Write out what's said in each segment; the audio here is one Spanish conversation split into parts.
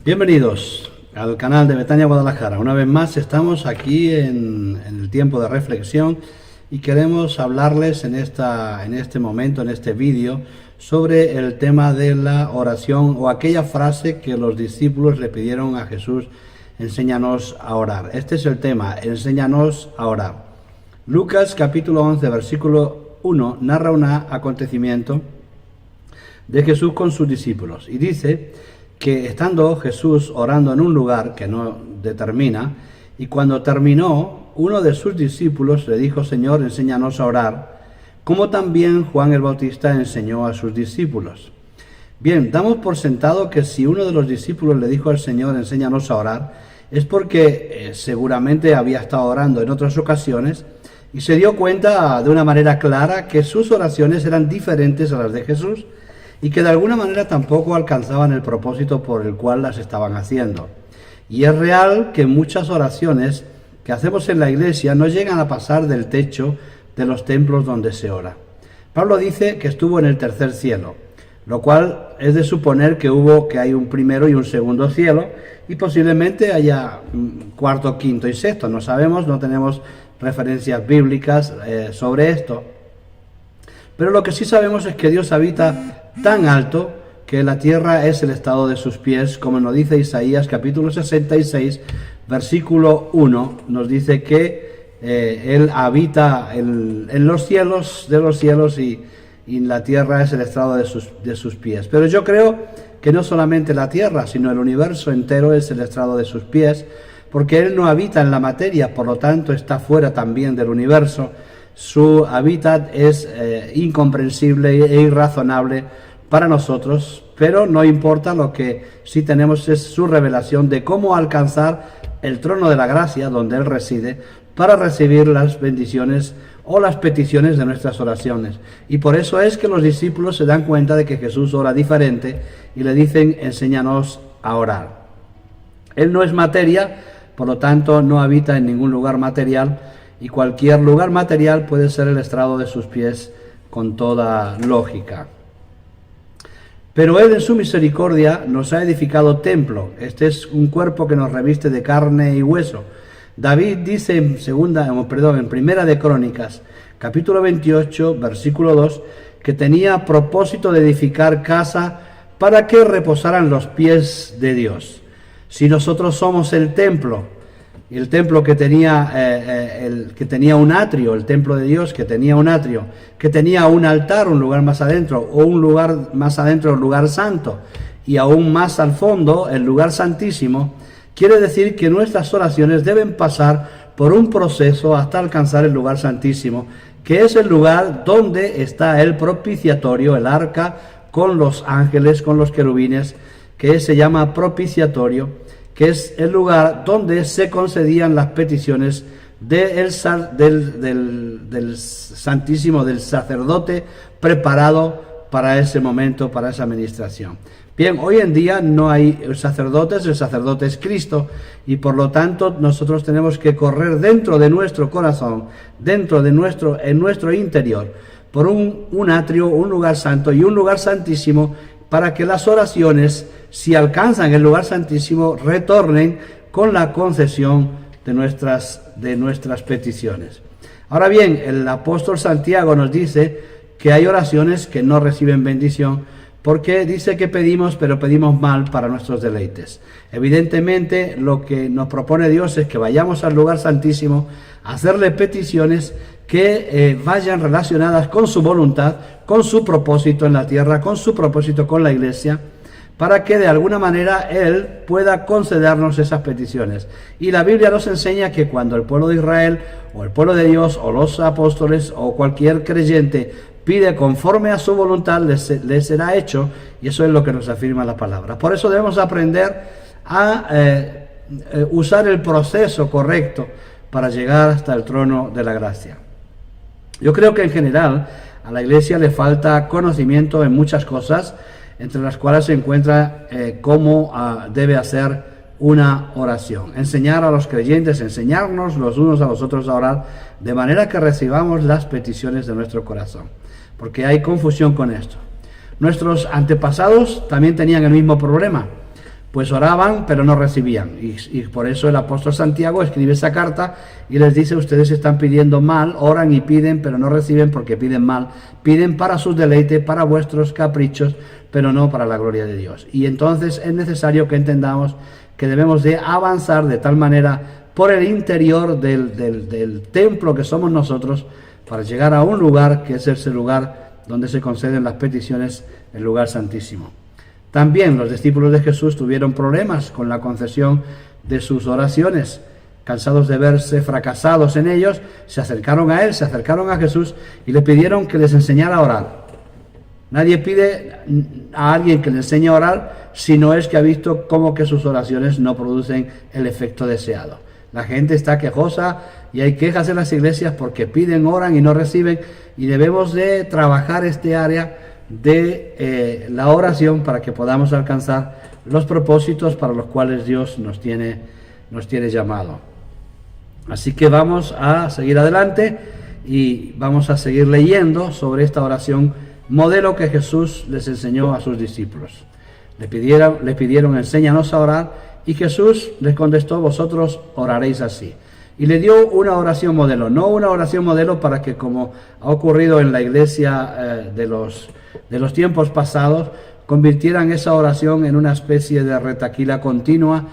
Bienvenidos al canal de Betania Guadalajara. Una vez más estamos aquí en el tiempo de reflexión y queremos hablarles en este momento, en este vídeo, sobre el tema de la oración o aquella frase que los discípulos le pidieron a Jesús: enséñanos a orar. Este es el tema, enséñanos a orar. Lucas capítulo 11, versículo 1 narra un acontecimiento de Jesús con sus discípulos y dice que estando Jesús orando en un lugar que no determina, y cuando terminó, uno de sus discípulos le dijo: Señor, enséñanos a orar, como también Juan el Bautista enseñó a sus discípulos. Bien, damos por sentado que si uno de los discípulos le dijo al Señor: enséñanos a orar, es porque seguramente había estado orando en otras ocasiones y se dio cuenta de una manera clara que sus oraciones eran diferentes a las de Jesús, y que de alguna manera tampoco alcanzaban el propósito por el cual las estaban haciendo. Y es real que muchas oraciones que hacemos en la iglesia no llegan a pasar del techo de los templos donde se ora. Pablo dice que estuvo en el tercer cielo, lo cual es de suponer que hay un primero y un segundo cielo, y posiblemente haya cuarto, quinto y sexto. No sabemos, no tenemos referencias bíblicas sobre esto. Pero lo que sí sabemos es que Dios habita tan alto que la tierra es el estrado de sus pies, como nos dice Isaías capítulo 66, versículo 1, nos dice que Él habita en los cielos de los cielos y la tierra es el estrado de sus pies. Pero yo creo que no solamente la tierra, sino el universo entero es el estrado de sus pies, porque Él no habita en la materia, por lo tanto está fuera también del universo. Su hábitat es incomprensible e irrazonable para nosotros, pero no importa. Lo que sí tenemos es su revelación de cómo alcanzar el trono de la gracia donde Él reside para recibir las bendiciones o las peticiones de nuestras oraciones. Y por eso es que los discípulos se dan cuenta de que Jesús ora diferente y le dicen: enséñanos a orar. Él no es materia, por lo tanto no habita en ningún lugar material, y cualquier lugar material puede ser el estrado de sus pies con toda lógica. Pero Él en su misericordia nos ha edificado templo. Este es un cuerpo que nos reviste de carne y hueso. David dice en Primera de Crónicas, capítulo 28, versículo 2, que tenía propósito de edificar casa para que reposaran los pies de Dios. Si nosotros somos el templo, y el templo que tenía un atrio, el templo de Dios que tenía un atrio, que tenía un altar, un lugar más adentro, o un lugar más adentro, el lugar santo, y aún más al fondo, el lugar santísimo, quiere decir que nuestras oraciones deben pasar por un proceso hasta alcanzar el lugar santísimo, que es el lugar donde está el propiciatorio, el arca con los ángeles, con los querubines, que se llama propiciatorio, que es el lugar donde se concedían las peticiones del Santísimo, del sacerdote preparado para ese momento, para esa administración. Bien, hoy en día no hay sacerdotes, el sacerdote es Cristo, y por lo tanto nosotros tenemos que correr dentro de nuestro corazón, en nuestro interior, por un atrio, un lugar santo y un lugar santísimo, para que las oraciones, si alcanzan el lugar santísimo, retornen con la concesión de nuestras peticiones. Ahora bien, el apóstol Santiago nos dice que hay oraciones que no reciben bendición, porque dice que pedimos, pero pedimos mal para nuestros deleites. Evidentemente, lo que nos propone Dios es que vayamos al lugar santísimo a hacerle peticiones que vayan relacionadas con su voluntad, con su propósito en la tierra, con su propósito con la iglesia, para que de alguna manera Él pueda concedernos esas peticiones. Y la Biblia nos enseña que cuando el pueblo de Israel, o el pueblo de Dios, o los apóstoles, o cualquier creyente pide conforme a su voluntad, le será hecho, y eso es lo que nos afirma la palabra. Por eso debemos aprender a usar el proceso correcto para llegar hasta el trono de la gracia. Yo creo que en general a la iglesia le falta conocimiento en muchas cosas, entre las cuales se encuentra cómo debe hacer una oración. Enseñar a los creyentes, enseñarnos los unos a los otros a orar, de manera que recibamos las peticiones de nuestro corazón. Porque hay confusión con esto. Nuestros antepasados también tenían el mismo problema. pues oraban pero no recibían, y por eso el apóstol Santiago escribe esa carta y les dice: ustedes están pidiendo mal, oran y piden pero no reciben porque piden mal, piden para sus deleites, para vuestros caprichos, pero no para la gloria de Dios. Y entonces es necesario que entendamos que debemos de avanzar de tal manera por el interior del templo que somos nosotros, para llegar a un lugar que es ese lugar donde se conceden las peticiones, el lugar santísimo. También los discípulos de Jesús tuvieron problemas con la concesión de sus oraciones. Cansados de verse fracasados en ellos, se acercaron a Él, se acercaron a Jesús y le pidieron que les enseñara a orar. Nadie pide a alguien que le enseñe a orar si no es que ha visto cómo que sus oraciones no producen el efecto deseado. La gente está quejosa y hay quejas en las iglesias porque piden, oran y no reciben, y debemos de trabajar este área de la oración para que podamos alcanzar los propósitos para los cuales Dios nos tiene llamado. Así que vamos a seguir adelante y vamos a seguir leyendo sobre esta oración modelo que Jesús les enseñó a sus discípulos. Le pidieron enséñanos a orar, y Jesús les contestó: vosotros oraréis así. Y le dio una oración modelo, no una oración modelo para que, como ha ocurrido en la iglesia de los tiempos pasados, convirtieran esa oración en una especie de retaquila continua,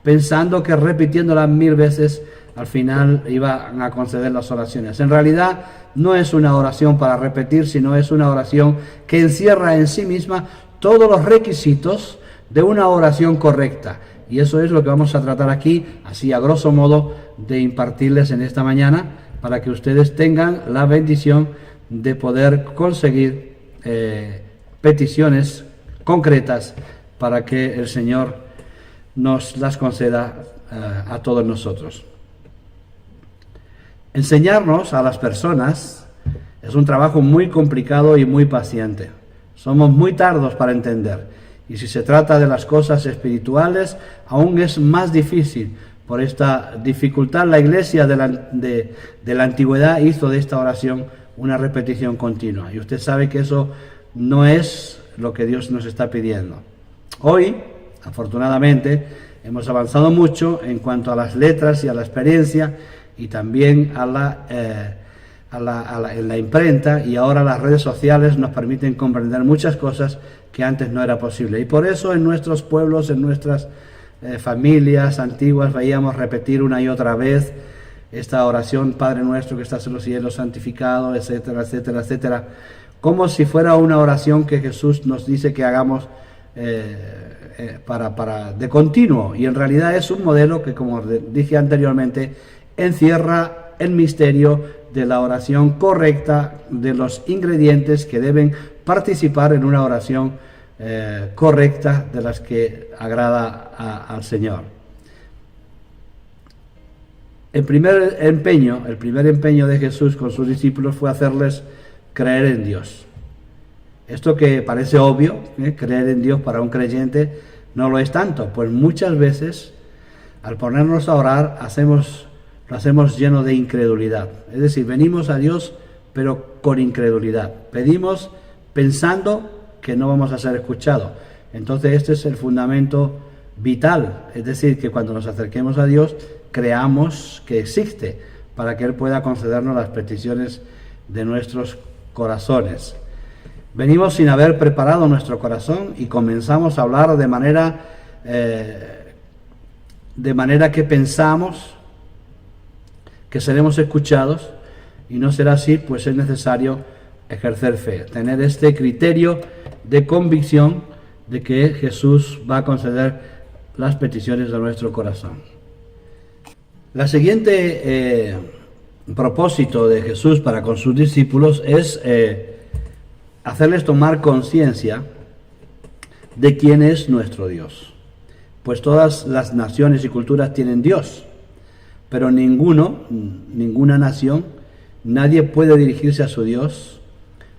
pensando que repitiéndola 1000 veces al final iban a conceder las oraciones. En realidad no es una oración para repetir, sino es una oración que encierra en sí misma todos los requisitos de una oración correcta. Y eso es lo que vamos a tratar aquí, así a grosso modo, de impartirles en esta mañana, para que ustedes tengan la bendición de poder conseguir peticiones concretas para que el Señor nos las conceda a todos nosotros. Enseñarnos a las personas es un trabajo muy complicado y muy paciente. Somos muy tardos para entender. Y si se trata de las cosas espirituales, aún es más difícil. Por esta dificultad, la iglesia de la antigüedad hizo de esta oración una repetición continua. Y usted sabe que eso no es lo que Dios nos está pidiendo. Hoy, afortunadamente, hemos avanzado mucho en cuanto a las letras y a la experiencia, y también en la imprenta, y ahora las redes sociales nos permiten comprender muchas cosas que antes no era posible. Y por eso en nuestros pueblos, en nuestras familias antiguas, veíamos repetir una y otra vez esta oración: Padre nuestro que estás en los cielos, santificado, etcétera, etcétera, etcétera, como si fuera una oración que Jesús nos dice que hagamos de continuo. Y en realidad es un modelo que, como dije anteriormente, encierra el misterio de la oración correcta, de los ingredientes que deben participar en una oración correcta, de las que agrada al Señor. El primer empeño de Jesús con sus discípulos fue hacerles creer en Dios. Esto que parece obvio, creer en Dios para un creyente, no lo es tanto, pues muchas veces al ponernos a orar lo hacemos lleno de incredulidad. Es decir, venimos a Dios pero con incredulidad. Pedimos pensando que no vamos a ser escuchados. Entonces este es el fundamento vital, es decir, que cuando nos acerquemos a Dios creamos que existe, para que Él pueda concedernos las peticiones de nuestros corazones. Venimos sin haber preparado nuestro corazón y comenzamos a hablar de manera que pensamos que seremos escuchados, y no será así, pues es necesario ejercer fe, tener este criterio de convicción de que Jesús va a conceder las peticiones de nuestro corazón. La siguiente propósito de Jesús para con sus discípulos es hacerles tomar conciencia de quién es nuestro Dios. Pues todas las naciones y culturas tienen Dios, pero ninguna nación, nadie puede dirigirse a su Dios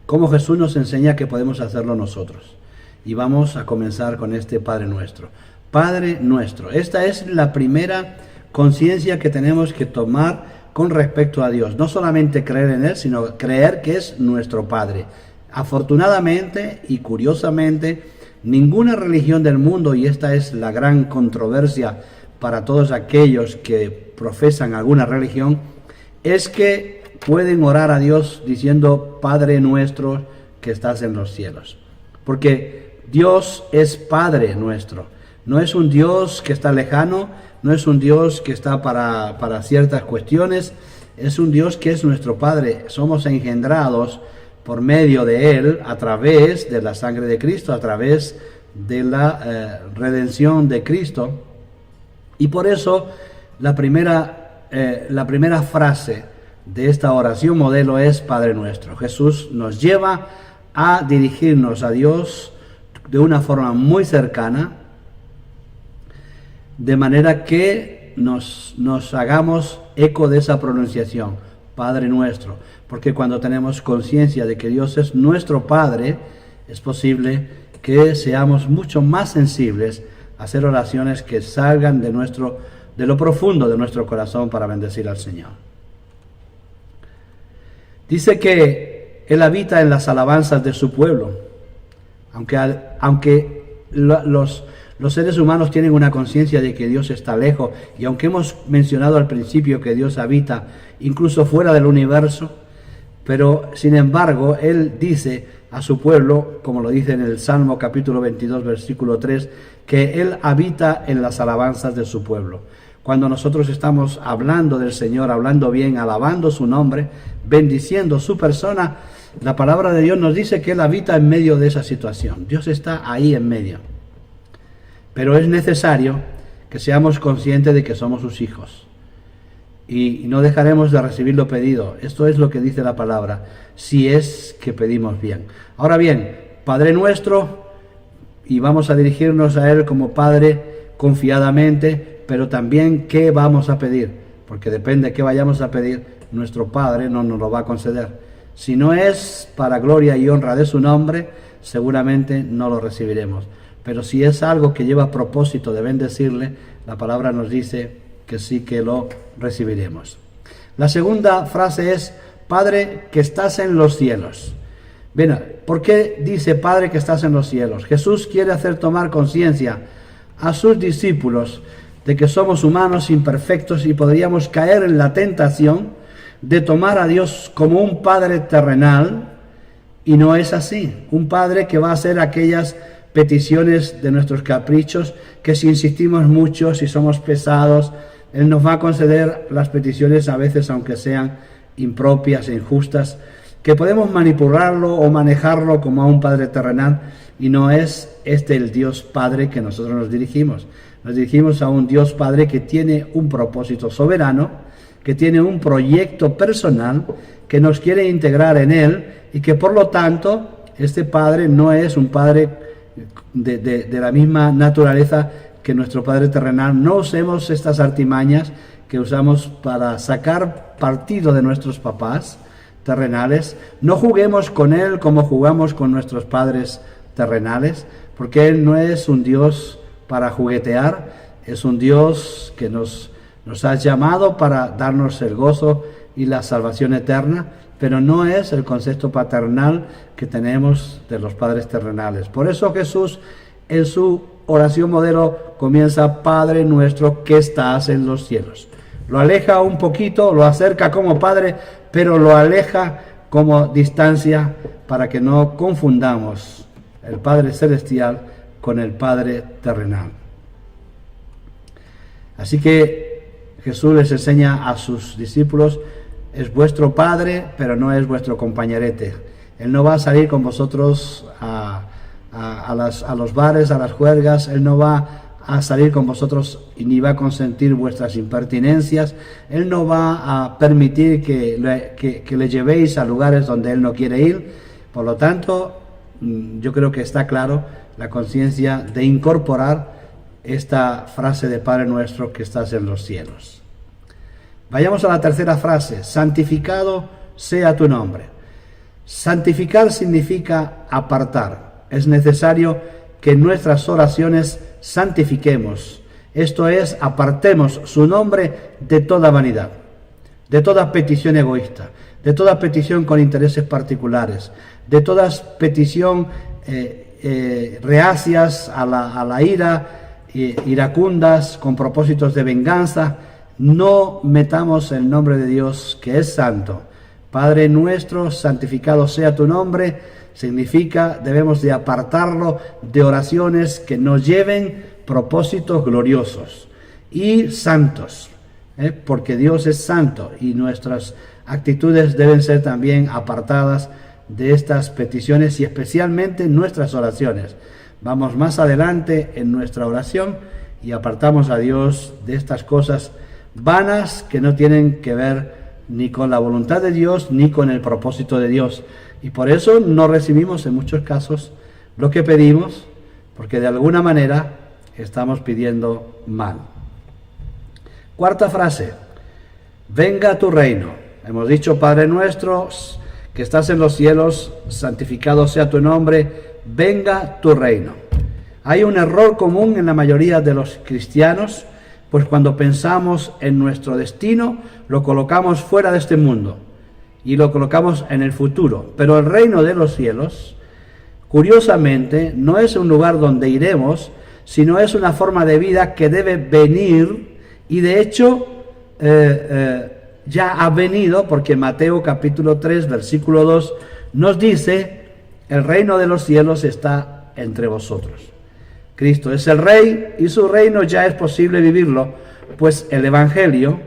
como Jesús nos enseña que podemos hacerlo nosotros. Y vamos a comenzar con este Padre Nuestro. Padre Nuestro, esta es la primera conciencia que tenemos que tomar con respecto a Dios. No solamente creer en Él, sino creer que es nuestro Padre. Afortunadamente y curiosamente, ninguna religión del mundo, y esta es la gran controversia para todos aquellos que profesan alguna religión, es que pueden orar a Dios diciendo Padre nuestro que estás en los cielos. Porque Dios es Padre nuestro. No es un Dios que está lejano, no es un Dios que está para ciertas cuestiones, es un Dios que es nuestro Padre. Somos engendrados por medio de Él, a través de la sangre de Cristo, a través de la redención de Cristo. Y por eso la primera frase de esta oración modelo es Padre Nuestro. Jesús nos lleva a dirigirnos a Dios de una forma muy cercana, de manera que nos hagamos eco de esa pronunciación, Padre Nuestro, porque cuando tenemos conciencia de que Dios es nuestro Padre, es posible que seamos mucho más sensibles a hacer oraciones que salgan de lo profundo de nuestro corazón para bendecir al Señor. Dice que Él habita en las alabanzas de su pueblo, aunque los seres humanos tienen una conciencia de que Dios está lejos, y aunque hemos mencionado al principio que Dios habita incluso fuera del universo, pero sin embargo Él dice a su pueblo, como lo dice en el Salmo capítulo 22 versículo 3, que Él habita en las alabanzas de su pueblo. Cuando nosotros estamos hablando del Señor, hablando bien, alabando su nombre, bendiciendo su persona, la palabra de Dios nos dice que Él habita en medio de esa situación. Dios está ahí en medio. Pero es necesario que seamos conscientes de que somos sus hijos. Y no dejaremos de recibir lo pedido. Esto es lo que dice la palabra, si es que pedimos bien. Ahora bien, Padre nuestro, y vamos a dirigirnos a Él como Padre confiadamente, pero también qué vamos a pedir, porque depende de qué vayamos a pedir, nuestro Padre no nos lo va a conceder. Si no es para gloria y honra de su nombre, seguramente no lo recibiremos. Pero si es algo que lleva propósito de bendecirle, la palabra nos dice que sí que lo recibiremos. La segunda frase es, Padre que estás en los cielos. Bien, ¿por qué dice Padre que estás en los cielos? Jesús quiere hacer tomar conciencia a sus discípulos de que somos humanos imperfectos y podríamos caer en la tentación de tomar a Dios como un Padre terrenal, y no es así. Un Padre que va a hacer aquellas peticiones de nuestros caprichos, que si insistimos mucho, si somos pesados, Él nos va a conceder las peticiones a veces, aunque sean impropias e injustas, que podemos manipularlo o manejarlo como a un Padre terrenal, y no es este el Dios Padre que nosotros nos dirigimos. Nos dirigimos a un Dios Padre que tiene un propósito soberano, que tiene un proyecto personal, que nos quiere integrar en Él, y que por lo tanto este Padre no es un Padre de la misma naturaleza que nuestro Padre terrenal. No usemos estas artimañas que usamos para sacar partido de nuestros papás terrenales. No juguemos con Él como jugamos con nuestros padres terrenales, porque Él no es un Dios para juguetear, es un Dios que nos ha llamado para darnos el gozo y la salvación eterna, pero no es el concepto paternal que tenemos de los padres terrenales. Por eso Jesús en su oración modelo comienza, Padre nuestro que estás en los cielos. Lo aleja un poquito, lo acerca como Padre, pero lo aleja como distancia para que no confundamos el Padre celestial con el Padre terrenal. Así que Jesús les enseña a sus discípulos, es vuestro Padre, pero no es vuestro compañerete. Él no va a salir con vosotros a los bares, a las juergas. Él no va a salir con vosotros y ni va a consentir vuestras impertinencias. Él no va a permitir que le llevéis a lugares donde Él no quiere ir. Por lo tanto, yo creo que está claro la conciencia de incorporar esta frase de Padre nuestro que estás en los cielos. Vayamos a la tercera frase, santificado sea tu nombre. Santificar significa apartar. Es necesario que en nuestras oraciones santifiquemos. Esto es, apartemos su nombre de toda vanidad, de toda petición egoísta, de toda petición con intereses particulares, de toda petición reacias a la ira, iracundas, con propósitos de venganza. No metamos el nombre de Dios, que es santo. Padre nuestro, santificado sea tu nombre, significa debemos de apartarlo de oraciones que nos lleven propósitos gloriosos y santos, porque Dios es santo y nuestras actitudes deben ser también apartadas de estas peticiones y especialmente nuestras oraciones. Vamos más adelante en nuestra oración y apartamos a Dios de estas cosas vanas que no tienen que ver ni con la voluntad de Dios ni con el propósito de Dios. Y por eso no recibimos en muchos casos lo que pedimos, porque de alguna manera estamos pidiendo mal. Cuarta frase: venga tu reino. Hemos dicho: Padre nuestro que estás en los cielos, santificado sea tu nombre, venga tu reino. Hay un error común en la mayoría de los cristianos, pues cuando pensamos en nuestro destino, lo colocamos fuera de este mundo y lo colocamos en el futuro. Pero el reino de los cielos, curiosamente, no es un lugar donde iremos, sino es una forma de vida que debe venir, y de hecho ya ha venido, porque Mateo capítulo 3, versículo 2, nos dice: el reino de los cielos está entre vosotros. Cristo es el Rey y su reino ya es posible vivirlo, pues el Evangelio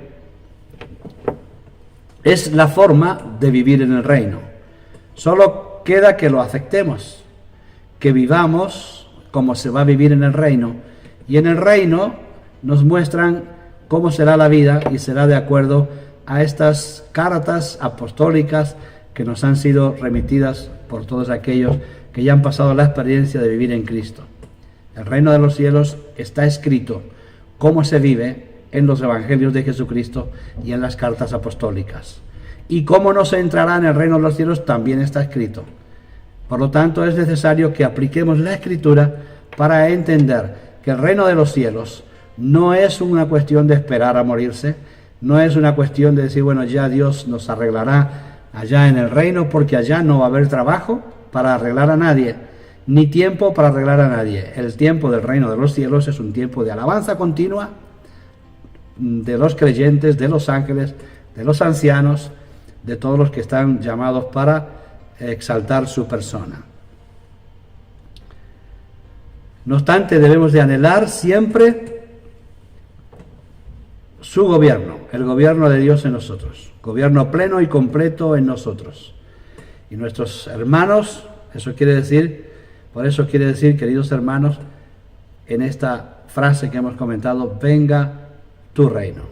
es la forma de vivir en el reino. Solo queda que lo aceptemos, que vivamos como se va a vivir en el reino. Y en el reino nos muestran cómo será la vida, y será de acuerdo a estas cartas apostólicas que nos han sido remitidas por todos aquellos que ya han pasado la experiencia de vivir en Cristo. El reino de los cielos está escrito cómo se vive en los evangelios de Jesucristo y en las cartas apostólicas. Y cómo no se entrará en el reino de los cielos también está escrito. Por lo tanto, es necesario que apliquemos la Escritura para entender que el reino de los cielos no es una cuestión de esperar a morirse, no es una cuestión de decir, bueno, ya Dios nos arreglará allá en el reino, porque allá no va a haber trabajo para arreglar a nadie, ni tiempo para arreglar a nadie. El tiempo del reino de los cielos es un tiempo de alabanza continua de los creyentes, de los ángeles, de los ancianos, de todos los que están llamados para exaltar su persona. No obstante, debemos de anhelar siempre su gobierno, el gobierno de Dios en nosotros, gobierno pleno y completo en nosotros. Y nuestros hermanos, por eso quiere decir, queridos hermanos, en esta frase que hemos comentado, venga tu reino.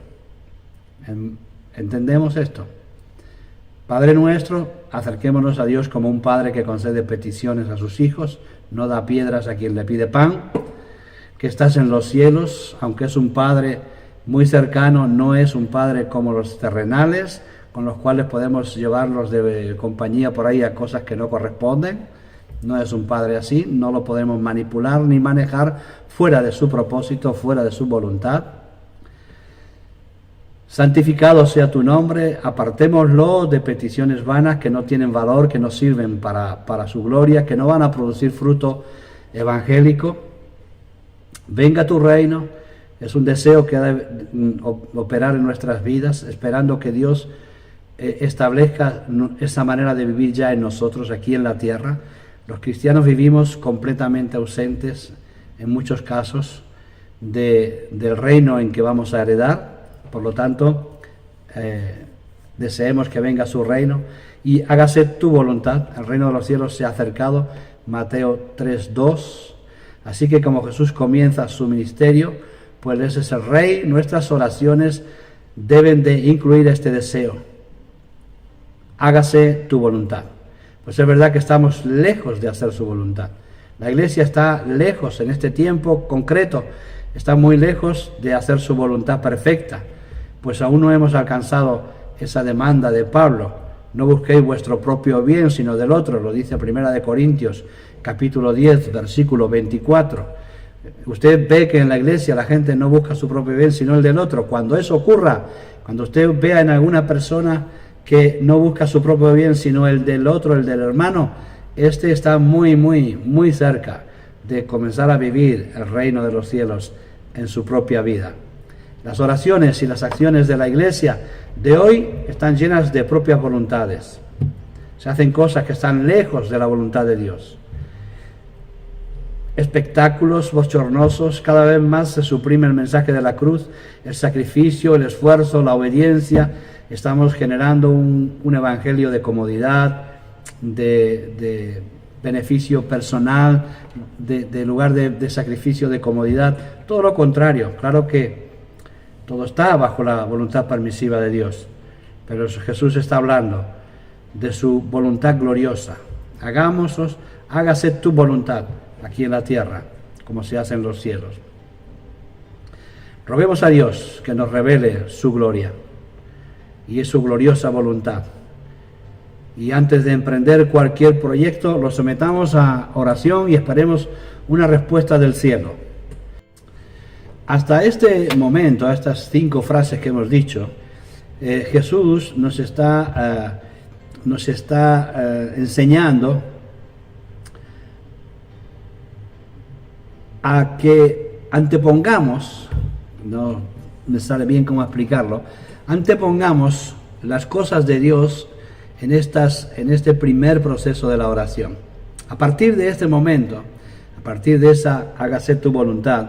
¿Entendemos esto? Padre nuestro, acerquémonos a Dios como un padre que concede peticiones a sus hijos, no da piedras a quien le pide pan. Que estás en los cielos, aunque es un padre muy cercano, no es un padre como los terrenales, con los cuales podemos llevarlos de compañía por ahí a cosas que no corresponden. No es un padre así, no lo podemos manipular ni manejar fuera de su propósito, fuera de su voluntad. Santificado sea tu nombre, apartémoslo de peticiones vanas que no tienen valor, que no sirven para su gloria, que no van a producir fruto evangélico. Venga tu reino, es un deseo que debe operar en nuestras vidas, esperando que Dios establezca esa manera de vivir ya en nosotros, aquí en la tierra. Los cristianos vivimos completamente ausentes, en muchos casos, del reino en que vamos a heredar. Por lo tanto, deseemos que venga su reino y hágase tu voluntad. El reino de los cielos se ha acercado, Mateo 3:2. Así que como Jesús comienza su ministerio, pues ese es el Rey, nuestras oraciones deben de incluir este deseo. Hágase tu voluntad. Pues es verdad que estamos lejos de hacer su voluntad. La Iglesia está lejos en este tiempo concreto, está muy lejos de hacer su voluntad perfecta, pues aún no hemos alcanzado esa demanda de Pablo. No busquéis vuestro propio bien, sino del otro, lo dice 1 Corintios, capítulo 10, versículo 24. Usted ve que en la Iglesia la gente no busca su propio bien, sino el del otro. Cuando eso ocurra, cuando usted vea en alguna persona que no busca su propio bien, sino el del otro, el del hermano, este está muy cerca de comenzar a vivir el reino de los cielos en su propia vida. Las oraciones y las acciones de la iglesia de hoy están llenas de propias voluntades. Se hacen cosas que están lejos de la voluntad de Dios. Espectáculos bochornosos, cada vez más se suprime el mensaje de la cruz, el sacrificio, el esfuerzo, la obediencia. Estamos generando un evangelio de comodidad, de beneficio personal, de lugar de sacrificio, de comodidad. Todo lo contrario. Claro que todo está bajo la voluntad permisiva de Dios, pero Jesús está hablando de su voluntad gloriosa. Hágase tu voluntad aquí en la tierra, como se hace en los cielos. Roguemos a Dios que nos revele su gloria y su gloriosa voluntad. Y antes de emprender cualquier proyecto, lo sometamos a oración y esperemos una respuesta del cielo. Hasta este momento, a estas 5 frases que hemos dicho, Jesús nos está enseñando a que antepongamos, no me sale bien cómo explicarlo, antepongamos las cosas de Dios en este primer proceso de la oración. A partir de este momento, a partir de esa hágase tu voluntad,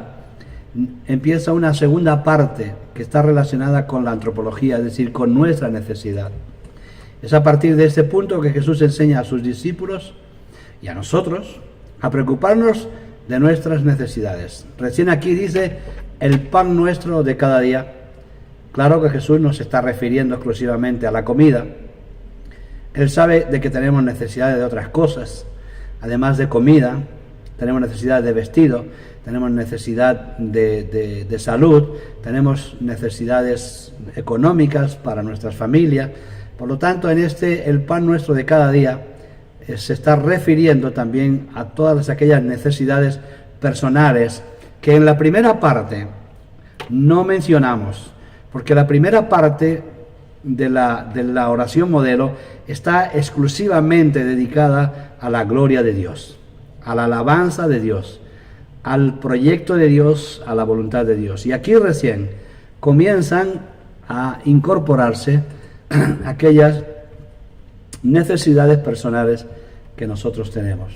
empieza una segunda parte que está relacionada con la antropología, es decir, con nuestra necesidad. Es a partir de este punto que Jesús enseña a sus discípulos y a nosotros a preocuparnos de nuestras necesidades. Recién aquí dice el pan nuestro de cada día. Claro que Jesús no se está refiriendo exclusivamente a la comida. Él sabe de que tenemos necesidades de otras cosas. Además de comida, tenemos necesidad de vestido, tenemos necesidad de salud, tenemos necesidades económicas para nuestras familias. Por lo tanto, en el pan nuestro de cada día se está refiriendo también a todas aquellas necesidades personales que en la primera parte no mencionamos, porque la primera parte de la oración modelo está exclusivamente dedicada a la gloria de Dios, a la alabanza de Dios, al proyecto de Dios, a la voluntad de Dios. Y aquí recién comienzan a incorporarse aquellas necesidades personales que nosotros tenemos.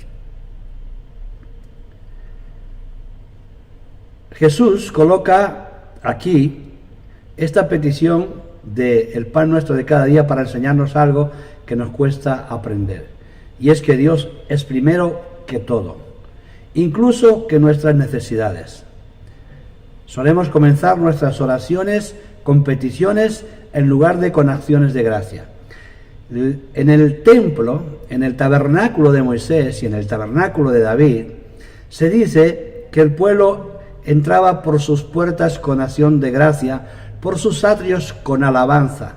Jesús coloca aquí esta petición del pan nuestro de cada día para enseñarnos algo que nos cuesta aprender. Y es que Dios es primero que todo, incluso que nuestras necesidades. Solemos comenzar nuestras oraciones con peticiones en lugar de con acciones de gracia. En el templo, en el tabernáculo de Moisés y en el tabernáculo de David, se dice que el pueblo entraba por sus puertas con acción de gracia, por sus atrios con alabanza.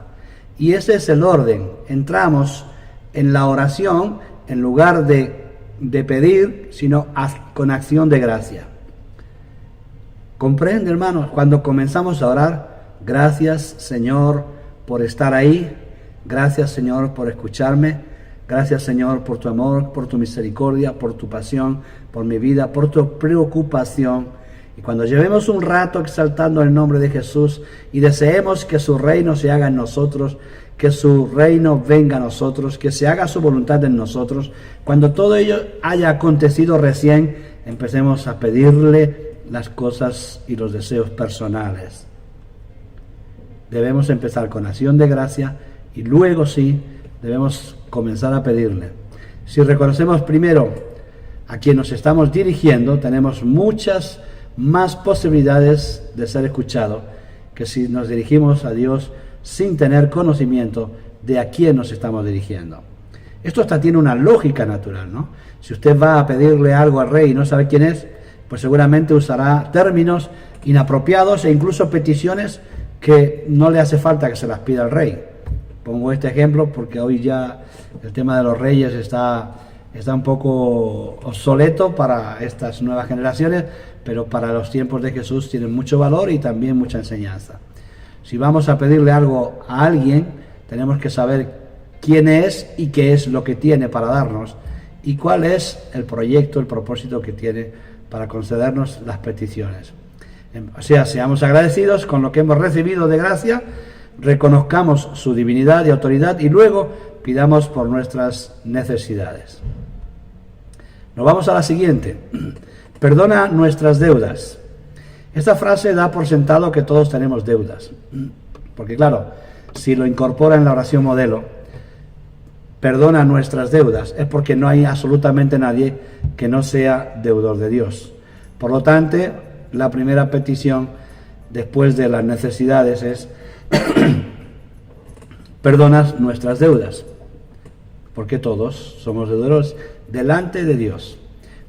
Y ese es el orden. Entramos en la oración en lugar de pedir, sino con acción de gracia. ¿Comprende, hermanos? Cuando comenzamos a orar, gracias, Señor, por estar ahí. Gracias, Señor, por escucharme. Gracias, Señor, por tu amor, por tu misericordia, por tu pasión, por mi vida, por tu preocupación. Y cuando llevemos un rato exaltando el nombre de Jesús y deseemos que su reino se haga en nosotros, que su reino venga a nosotros, que se haga su voluntad en nosotros, cuando todo ello haya acontecido recién, empecemos a pedirle las cosas y los deseos personales. Debemos empezar con acción de gracia y luego sí debemos comenzar a pedirle. Si reconocemos primero a quien nos estamos dirigiendo, tenemos muchas más posibilidades de ser escuchados que si nos dirigimos a Dios sin tener conocimiento de a quién nos estamos dirigiendo. Esto hasta tiene una lógica natural, ¿no? Si usted va a pedirle algo al rey y no sabe quién es, pues seguramente usará términos inapropiados e incluso peticiones que no le hace falta que se las pida al rey. Pongo este ejemplo porque hoy ya el tema de los reyes está un poco obsoleto para estas nuevas generaciones, pero para los tiempos de Jesús tienen mucho valor y también mucha enseñanza. Si vamos a pedirle algo a alguien, tenemos que saber quién es y qué es lo que tiene para darnos, y cuál es el proyecto, el propósito que tiene para concedernos las peticiones. O sea, seamos agradecidos con lo que hemos recibido de gracia, reconozcamos su divinidad y autoridad y luego pidamos por nuestras necesidades. Nos vamos a la siguiente. Perdona nuestras deudas. Esta frase da por sentado que todos tenemos deudas. Porque claro, si lo incorpora en la oración modelo, perdona nuestras deudas, es porque no hay absolutamente nadie que no sea deudor de Dios. Por lo tanto, la primera petición después de las necesidades es perdonas nuestras deudas, porque todos somos deudores delante de Dios.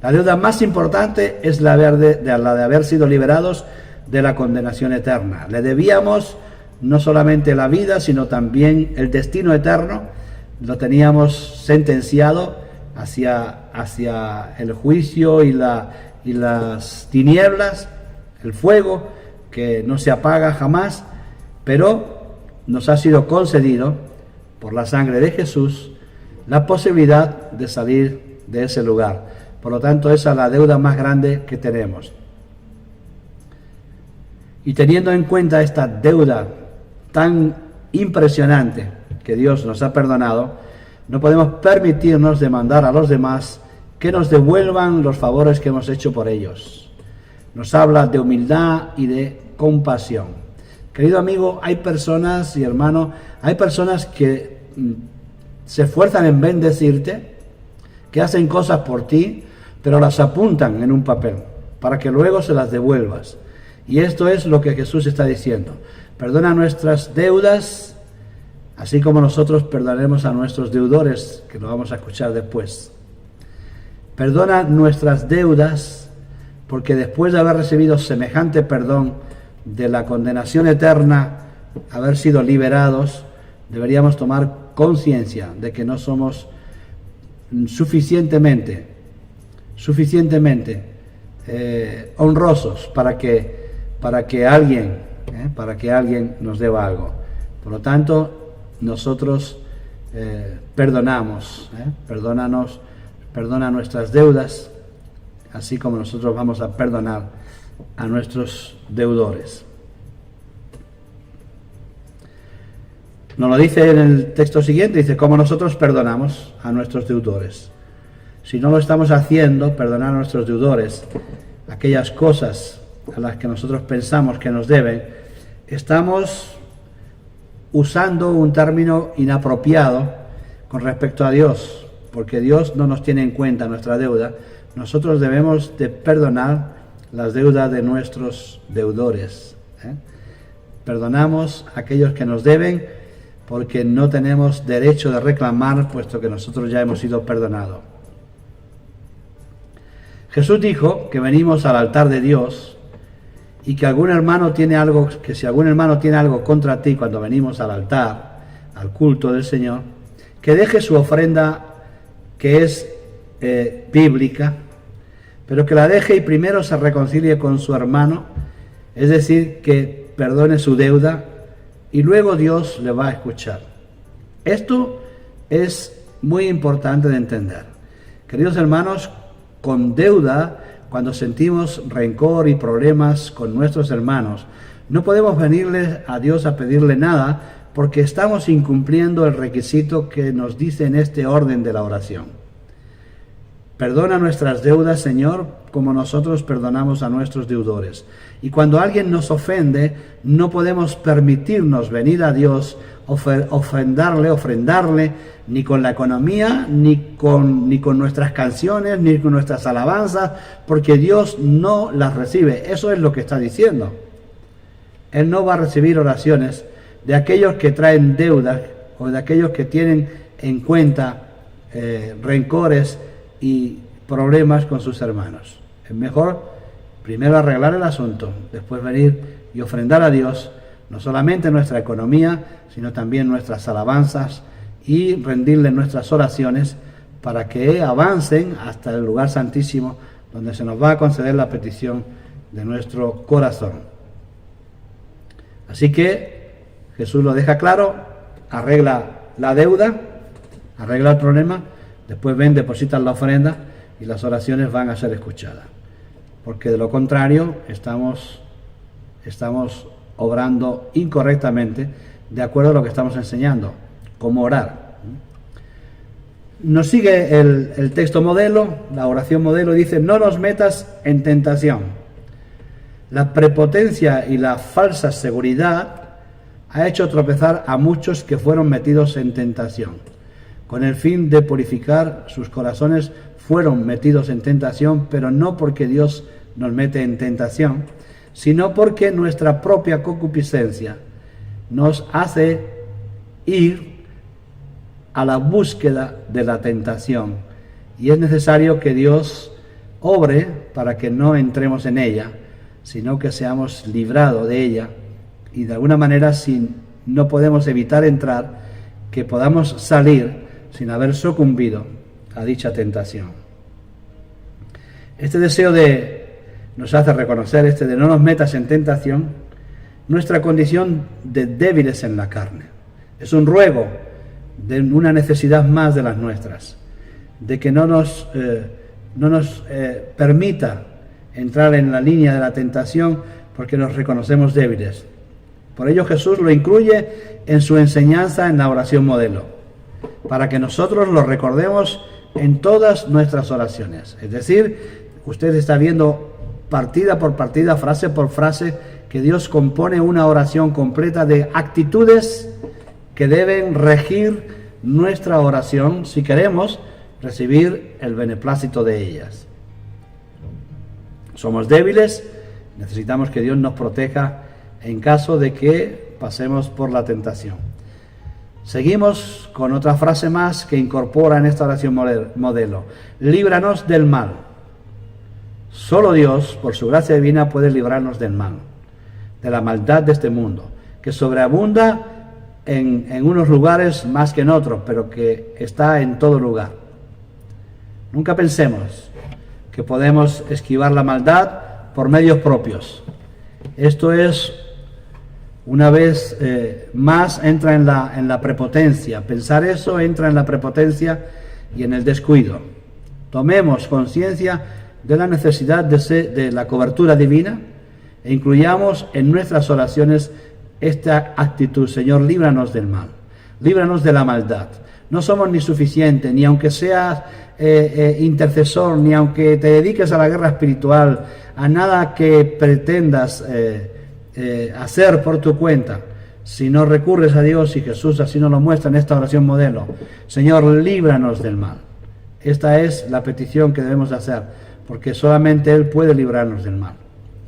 La deuda más importante es la de haber sido liberados de la condenación eterna. Le debíamos no solamente la vida, sino también el destino eterno. Lo teníamos sentenciado hacia el juicio y las tinieblas, el fuego que no se apaga jamás, pero nos ha sido concedido por la sangre de Jesús la posibilidad de salir de ese lugar. Por lo tanto, esa es la deuda más grande que tenemos. Y teniendo en cuenta esta deuda tan impresionante que Dios nos ha perdonado, no podemos permitirnos demandar a los demás que nos devuelvan los favores que hemos hecho por ellos. Nos habla de humildad y de compasión. Querido amigo, hay personas y hermano, hay personas que se esfuerzan en bendecirte, que hacen cosas por ti, pero las apuntan en un papel para que luego se las devuelvas. Y esto es lo que Jesús está diciendo. Perdona nuestras deudas, así como nosotros perdonaremos a nuestros deudores, que lo vamos a escuchar después. Perdona nuestras deudas, porque después de haber recibido semejante perdón de la condenación eterna, haber sido liberados, deberíamos tomar conciencia de que no somos suficientemente honrosos para que alguien nos deba algo. Por lo tanto, nosotros perdonamos, perdona nuestras deudas, así como nosotros vamos a perdonar a nuestros deudores. Nos lo dice en el texto siguiente, dice, como nosotros perdonamos a nuestros deudores. Si no lo estamos haciendo, perdonar a nuestros deudores, aquellas cosas a las que nosotros pensamos que nos deben, estamos usando un término inapropiado con respecto a Dios, porque Dios no nos tiene en cuenta nuestra deuda. Nosotros debemos de perdonar las deudas de nuestros deudores. Perdonamos a aquellos que nos deben, porque no tenemos derecho de reclamar, puesto que nosotros ya hemos sido perdonados. Jesús dijo que venimos al altar de Dios y que si algún hermano tiene algo contra ti cuando venimos al altar, al culto del Señor, que deje su ofrenda que es bíblica, pero que la deje y primero se reconcilie con su hermano, es decir, que perdone su deuda, y luego Dios le va a escuchar. Esto es muy importante de entender. Queridos hermanos, con deuda, cuando sentimos rencor y problemas con nuestros hermanos, no podemos venirle a Dios a pedirle nada porque estamos incumpliendo el requisito que nos dice en este orden de la oración. Perdona nuestras deudas, Señor, como nosotros perdonamos a nuestros deudores. Y cuando alguien nos ofende, no podemos permitirnos venir a Dios, ofrendarle, ni con la economía, ni con nuestras canciones, ni con nuestras alabanzas, porque Dios no las recibe. Eso es lo que está diciendo. Él no va a recibir oraciones de aquellos que traen deudas o de aquellos que tienen en cuenta rencores y problemas con sus hermanos. Es mejor primero arreglar el asunto, después venir y ofrendar a Dios no solamente nuestra economía, sino también nuestras alabanzas y rendirle nuestras oraciones para que avancen hasta el lugar santísimo donde se nos va a conceder la petición de nuestro corazón. Así que Jesús lo deja claro, arregla la deuda, arregla el problema, Después ven, depositan la ofrenda y las oraciones van a ser escuchadas. Porque de lo contrario estamos obrando incorrectamente de acuerdo a lo que estamos enseñando, cómo orar. Nos sigue el texto modelo, la oración modelo, dice: no nos metas en tentación. La prepotencia y la falsa seguridad ha hecho tropezar a muchos que fueron metidos en tentación. Con el fin de purificar sus corazones fueron metidos en tentación, pero no porque Dios nos mete en tentación, sino porque nuestra propia concupiscencia nos hace ir a la búsqueda de la tentación, y es necesario que Dios obre para que no entremos en ella, sino que seamos librados de ella, y de alguna manera, si no podemos evitar entrar, que podamos salir sin haber sucumbido a dicha tentación. Este deseo nos hace reconocer, de no nos metas en tentación, nuestra condición de débiles en la carne. Es un ruego de una necesidad más de las nuestras, de que no nos permita entrar en la línea de la tentación, porque nos reconocemos débiles. Por ello Jesús lo incluye en su enseñanza en la oración modelo, para que nosotros lo recordemos en todas nuestras oraciones. Es decir, usted está viendo partida por partida, frase por frase, que Dios compone una oración completa de actitudes que deben regir nuestra oración si queremos recibir el beneplácito de ellas. Somos débiles, necesitamos que Dios nos proteja en caso de que pasemos por la tentación. Seguimos con otra frase más que incorpora en esta oración modelo: líbranos del mal. Solo Dios, por su gracia divina, puede librarnos del mal, de la maldad de este mundo, que sobreabunda en unos lugares más que en otros, pero que está en todo lugar. Nunca pensemos que podemos esquivar la maldad por medios propios. Esto es, una vez más, entra en la prepotencia. Pensar eso entra en la prepotencia y en el descuido. Tomemos conciencia de la necesidad de la cobertura divina e incluyamos en nuestras oraciones esta actitud: Señor, líbranos del mal, líbranos de la maldad. No somos ni suficientes, ni aunque seas intercesor, ni aunque te dediques a la guerra espiritual, a nada que pretendas hacer por tu cuenta. Si no recurres a Dios, y Jesús así nos lo muestra en esta oración modelo: Señor, líbranos del mal. Esta es la petición que debemos hacer, porque solamente Él puede librarnos del mal.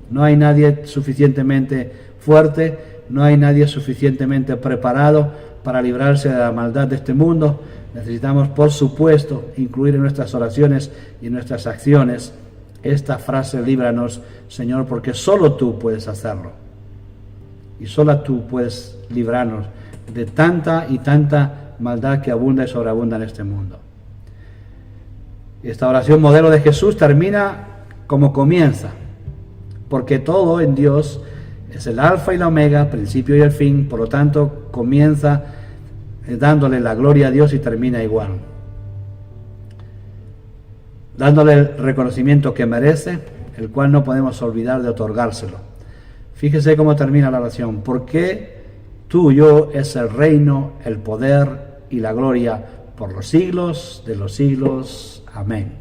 No hay nadie suficientemente fuerte, no hay nadie suficientemente preparado para librarse de la maldad de este mundo. Necesitamos, por supuesto, incluir en nuestras oraciones y en nuestras acciones esta frase: líbranos, Señor, porque solo tú puedes hacerlo. Y solo tú puedes librarnos de tanta y tanta maldad que abunda y sobreabunda en este mundo. Y esta oración modelo de Jesús termina como comienza, porque todo en Dios es el alfa y la omega, principio y el fin. Por lo tanto, comienza dándole la gloria a Dios y termina igual, dándole el reconocimiento que merece, el cual no podemos olvidar de otorgárselo. Fíjese cómo termina la oración: porque tuyo es el reino, el poder y la gloria por los siglos de los siglos. Amén.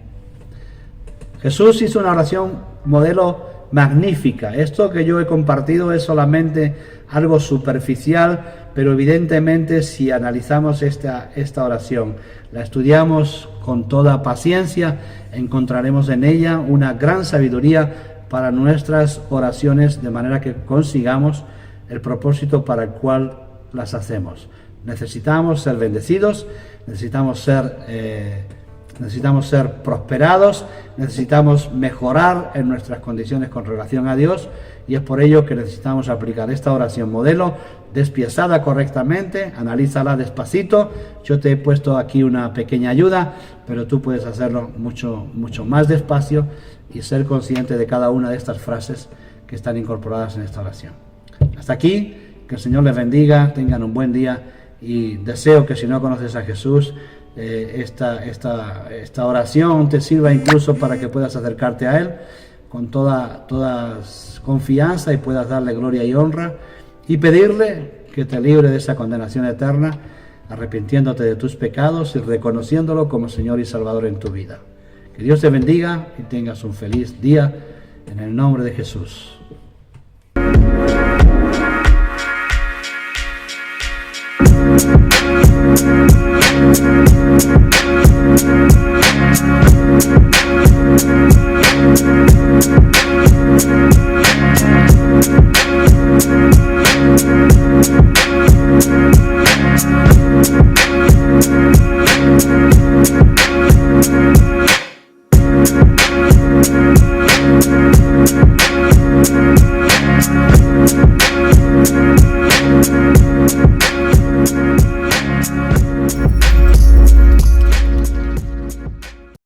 Jesús hizo una oración modelo magnífica. Esto que yo he compartido es solamente algo superficial, pero evidentemente si analizamos esta oración, la estudiamos con toda paciencia, encontraremos en ella una gran sabiduría para nuestras oraciones, de manera que consigamos el propósito para el cual las hacemos. Necesitamos ser bendecidos, necesitamos ser prosperados, necesitamos mejorar en nuestras condiciones con relación a Dios, y es por ello que necesitamos aplicar esta oración modelo despiezada correctamente. Analízala despacito. Yo te he puesto aquí una pequeña ayuda, pero tú puedes hacerlo mucho más despacio y ser consciente de cada una de estas frases que están incorporadas en esta oración. Hasta aquí, que el Señor les bendiga, tengan un buen día, y deseo que si no conoces a Jesús, esta oración te sirva incluso para que puedas acercarte a Él con toda confianza y puedas darle gloria y honra y pedirle que te libre de esa condenación eterna, arrepintiéndote de tus pecados y reconociéndolo como Señor y Salvador en tu vida. Que Dios te bendiga y tengas un feliz día en el nombre de Jesús.